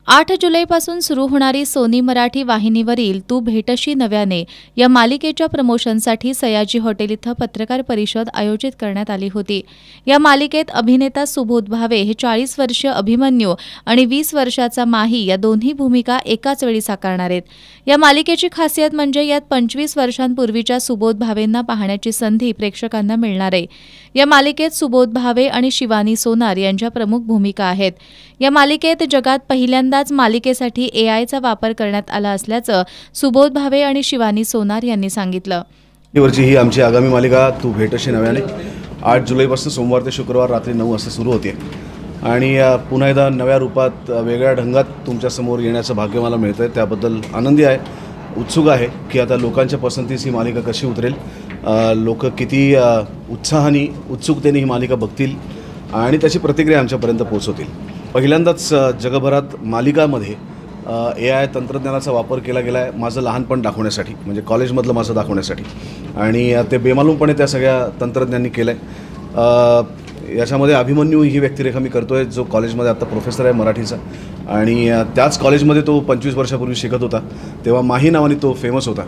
8 जुलैपासून सुरू होणारी सोनी मराठी वाहिनीवरील तू भेटशी नव्याने या मालिकेच्या प्रमोशनसाठी सयाजी हॉटेल इथं पत्रकार परिषद आयोजित करण्यात आली होती। या मालिकेत अभिनेता सुबोध भावे हे 40 वर्षीय अभिमन्यू आणि 20 वर्षाचा माही या दोन्ही भूमिका एकाच वेळी साकारणार आहेत। या मालिकेची खासियत म्हणजे यात 25 वर्षांपूर्वीच्या सुबोध भावेंना पाहण्याची संधी प्रेक्षकांना मिळणार आहे। या मालिकेत सुबोध भावे आणि शिवानी सोनार यांच्या प्रमुख भूमिका आहेत। या मालिकेत जगात पहिल्यांदाच मालिकेसाठी एआयचा वापर करण्यात आला असल्याचं सुबोध भावे आणि शिवानी सोनार यांनी सांगितलं। ही आमची आगामी मालिका तू भेटशी नव्याने 8 जुलैपासून सोमवार ते शुक्रवार रात्री 9 वाजता सुरू होते आणि पुन्हा एकदा नव्या रूपात वेगळ्या ढंगात तुमच्या समोर येण्याचं भाग्य मला मिळतंय। त्याबद्दल आनंदी आहे, उत्सुक आहे की आता लोकांच्या पसंतीस ही मालिका कशी उतरेल, लोक किती उत्साहाने उत्सुकतेने ही मालिका बघतील आणि त्याची प्रतिक्रिया आमच्यापर्यंत पोहोचवतील। पहिल्यांदाच जगभरात मालिकामध्ये AI तंत्रज्ञानाचा वापर केला गेला आहे माझं लहानपण दाखवण्यासाठी, म्हणजे कॉलेजमधलं माझं दाखवण्यासाठी, आणि ते बेमालूमपणे त्या सगळ्या तंत्रज्ञांनी केलं आहे। याच्यामध्ये अभिमन्यू ही व्यक्तिरेखा मी करतोय जो कॉलेजमध्ये आता प्रोफेसर आहे मराठीचा, आणि त्याच कॉलेजमध्ये तो 25 वर्षापूर्वी शिकत होता, तेव्हा माही नावाने तो फेमस होता।